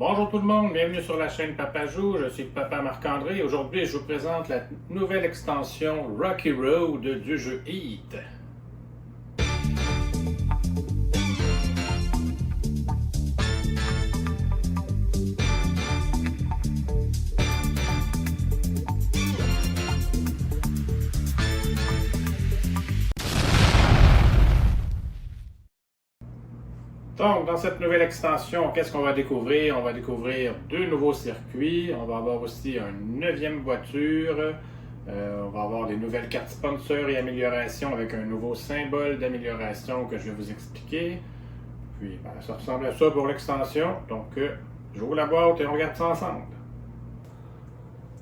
Bonjour tout le monde, bienvenue sur la chaîne Papa Joue, je suis le Papa Marc-André. Aujourd'hui, je vous présente la nouvelle extension Rocky Road du jeu Heat. Donc, dans cette nouvelle extension, qu'est-ce qu'on va découvrir? On va découvrir deux nouveaux circuits. On va avoir aussi une 9e voiture. On va avoir des nouvelles cartes sponsors et améliorations avec un nouveau symbole d'amélioration que je vais vous expliquer. Puis, ça ressemble à ça pour l'extension. Donc, j'ouvre la boîte et on regarde ça ensemble.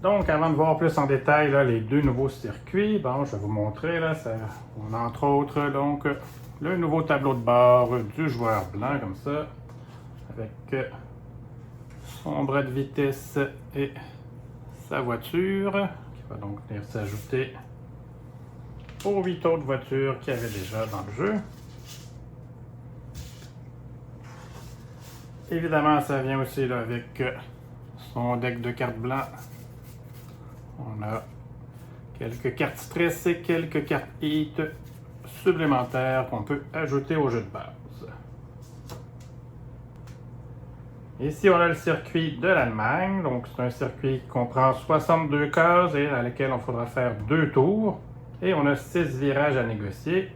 Donc, avant de voir plus en détail là, les deux nouveaux circuits, bon, je vais vous montrer. Là, on a entre autres donc, le nouveau tableau de bord du joueur blanc, comme ça, avec son bras de vitesse et sa voiture, qui va donc venir s'ajouter aux 8 autres voitures qu'il y avait déjà dans le jeu. Évidemment, ça vient aussi là, avec son deck de cartes blanc. On a quelques cartes stress et quelques cartes heat supplémentaires qu'on peut ajouter au jeu de base. Ici, on a le circuit de l'Allemagne. Donc, c'est un circuit qui comprend 62 cases et à laquelle on faudra faire 2 tours. Et on a 6 virages à négocier.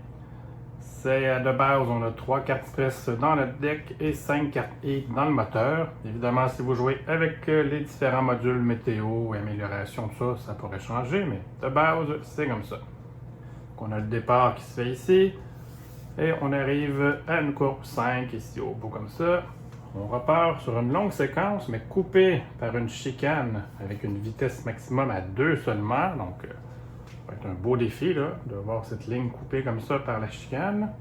C'est de base, on a 3 cartes stress dans le deck et 5 cartes heat dans le moteur. Évidemment, si vous jouez avec les différents modules météo et amélioration, tout ça, ça pourrait changer, mais de base, c'est comme ça. Donc, on a le départ qui se fait ici et on arrive à une courbe 5 ici au bout comme ça. On repart sur une longue séquence, mais coupée par une chicane avec une vitesse maximum à 2 seulement. Donc, ça va être un beau défi là, de voir cette ligne coupée comme ça par la chicane.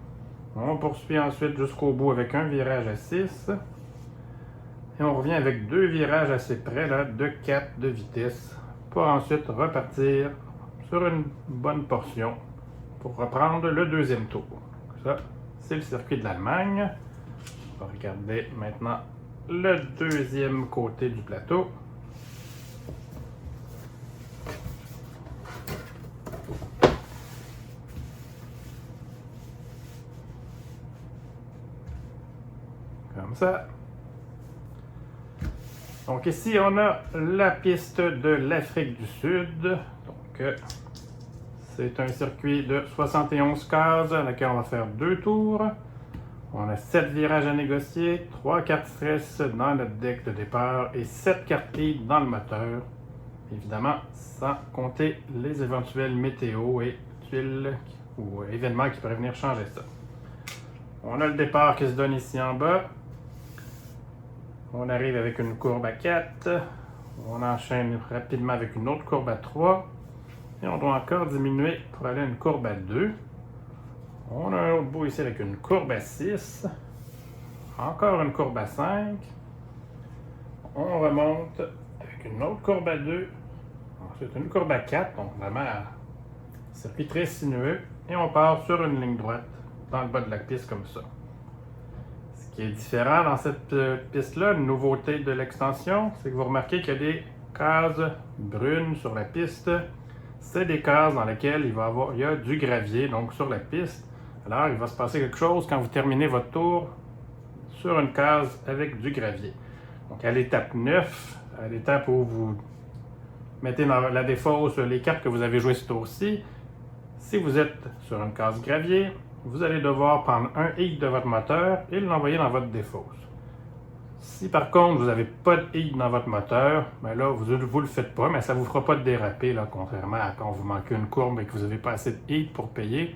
On poursuit ensuite jusqu'au bout avec un virage à 6. Et on revient avec 2 virages assez près là, de 4 de vitesse pour ensuite repartir sur une bonne portion pour reprendre le deuxième tour. Ça, c'est le circuit de l'Allemagne. On va regarder maintenant le deuxième côté du plateau. Comme ça. Donc ici, on a la piste de l'Afrique du Sud. Donc, c'est un circuit de 71 cases à laquelle on va faire 2 tours. On a 7 virages à négocier, 3 cartes stress dans notre deck de départ et 7 cartes heat dans le moteur. Évidemment, sans compter les éventuels météos et tuiles ou événements qui pourraient venir changer ça. On a le départ qui se donne ici en bas. On arrive avec une courbe à 4. On enchaîne rapidement avec une autre courbe à 3. Et on doit encore diminuer pour aller à une courbe à 2. On a un autre bout ici avec une courbe à 6. Encore une courbe à 5. On remonte avec une autre courbe à 2. Ensuite une courbe à 4. Donc vraiment un circuit très sinueux. Et on part sur une ligne droite dans le bas de la piste comme ça. Ce qui est différent dans cette piste-là, une nouveauté de l'extension, c'est que vous remarquez qu'il y a des cases brunes sur la piste. C'est des cases dans lesquelles il y a du gravier, donc sur la piste. Alors, il va se passer quelque chose quand vous terminez votre tour sur une case avec du gravier. Donc, à l'étape 9, à l'étape où vous mettez dans la défausse les cartes que vous avez jouées ce tour-ci, si vous êtes sur une case gravier, vous allez devoir prendre un heat de votre moteur et l'envoyer dans votre défausse. Si par contre, vous n'avez pas de heat dans votre moteur, ben là, vous ne le faites pas, mais ça ne vous fera pas de déraper, là, contrairement à quand vous manquez une courbe et que vous n'avez pas assez de heat pour payer.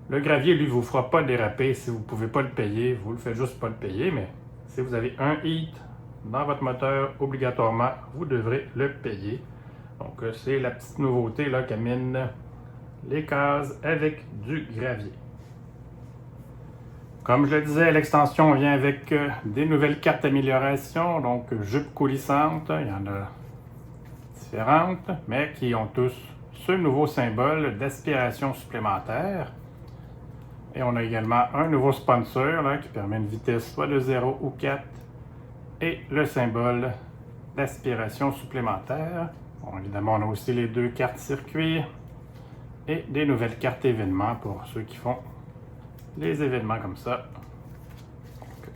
Le gravier, lui, ne vous fera pas déraper si vous ne pouvez pas le payer. Vous ne le faites juste pas le payer, mais si vous avez un heat dans votre moteur, obligatoirement, vous devrez le payer. Donc, c'est la petite nouveauté là, qu'amène les cases avec du gravier. Comme je le disais, l'extension vient avec des nouvelles cartes d'amélioration, donc jupes coulissantes, il y en a différentes, mais qui ont tous ce nouveau symbole d'aspiration supplémentaire. Et on a également un nouveau sponsor là, qui permet une vitesse soit de 0 ou 4 et le symbole d'aspiration supplémentaire. Bon, évidemment, on a aussi les 2 cartes circuit et des nouvelles cartes événements pour ceux qui font les événements comme ça. Donc,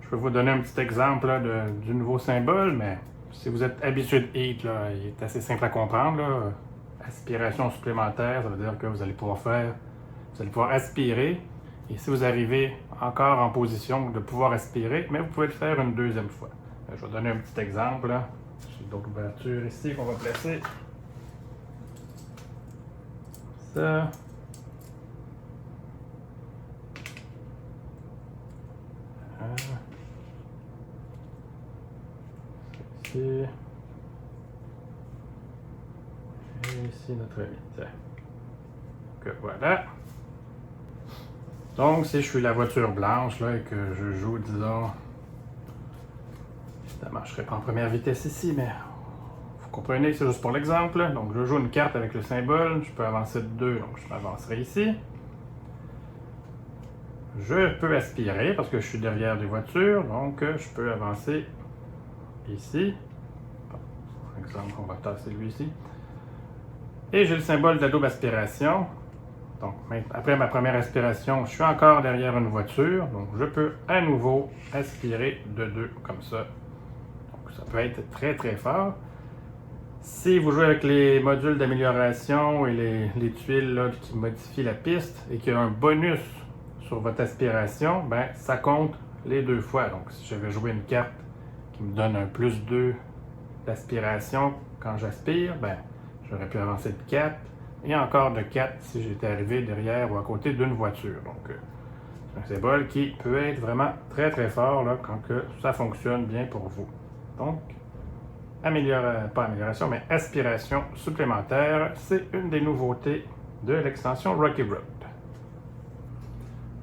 je vais vous donner un petit exemple là, du nouveau symbole, mais si vous êtes habitué de HEAT, là, il est assez simple à comprendre. Là. Aspiration supplémentaire, ça veut dire que vous allez pouvoir aspirer. Et si vous arrivez encore en position de pouvoir aspirer, mais vous pouvez le faire une deuxième fois. Je vais donner un petit exemple. J'ai d'autres ouvertures ici qu'on va placer. Ça. Ici. Et ici notre ami. Donc voilà. Donc si je suis la voiture blanche là, et que je joue, disons, ça ne marcherait pas en première vitesse ici, mais vous comprenez, c'est juste pour l'exemple. Donc je joue une carte avec le symbole, je peux avancer de 2, donc je m'avancerai ici. Je peux aspirer parce que je suis derrière des voitures, donc je peux avancer ici. Par exemple, on va tasser lui ici. Et j'ai le symbole de la double aspiration. Donc, après ma première aspiration, je suis encore derrière une voiture. Donc, je peux à nouveau aspirer de 2 comme ça. Donc, ça peut être très très fort. Si vous jouez avec les modules d'amélioration et les tuiles là, qui modifient la piste et qu'il y a un bonus sur votre aspiration, ben, ça compte les 2 fois. Donc, si j'avais joué une carte qui me donne un plus 2 d'aspiration quand j'aspire, ben, j'aurais pu avancer de 4 et encore de 4 si j'étais arrivé derrière ou à côté d'une voiture. Donc, c'est un symbole qui peut être vraiment très très fort là, quand que ça fonctionne bien pour vous. Donc, pas amélioration, mais aspiration supplémentaire, c'est une des nouveautés de l'extension Rocky Road.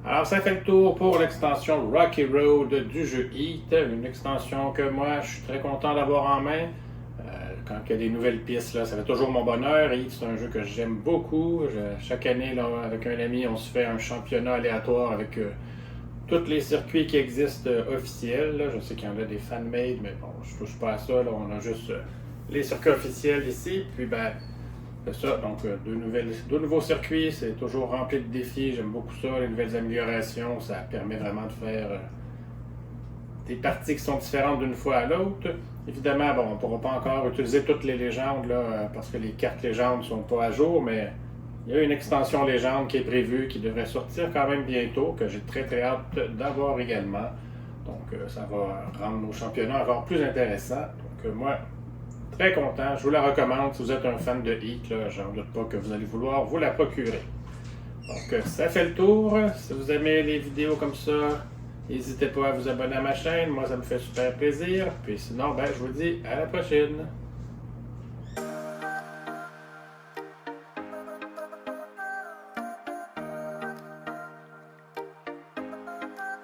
Alors, ça fait le tour pour l'extension Rocky Road du jeu HEAT, une extension que moi, je suis très content d'avoir en main. Quand il y a des nouvelles pistes, là, ça fait toujours mon bonheur. HEAT, c'est un jeu que j'aime beaucoup. Chaque année, là, avec un ami, on se fait un championnat aléatoire avec tous les circuits qui existent officiels. Là. Je sais qu'il y en a des fan-made, mais bon, je touche pas à ça. Là. On a juste les circuits officiels ici. Puis, ben, c'est ça. Donc, deux nouveaux circuits, c'est toujours rempli de défis. J'aime beaucoup ça. Les nouvelles améliorations, ça permet vraiment de faire des parties qui sont différentes d'une fois à l'autre. Évidemment, bon, on ne pourra pas encore utiliser toutes les légendes là, parce que les cartes légendes ne sont pas à jour, mais il y a une extension légende qui est prévue, qui devrait sortir quand même bientôt, que j'ai très très hâte d'avoir également. Donc ça va rendre nos championnats encore plus intéressants. Donc moi, très content, je vous la recommande si vous êtes un fan de HEAT, j'en doute pas que vous allez vouloir vous la procurer. Donc ça fait le tour. Si vous aimez les vidéos comme ça, n'hésitez pas à vous abonner à ma chaîne, moi ça me fait super plaisir. Puis sinon, ben, je vous dis à la prochaine.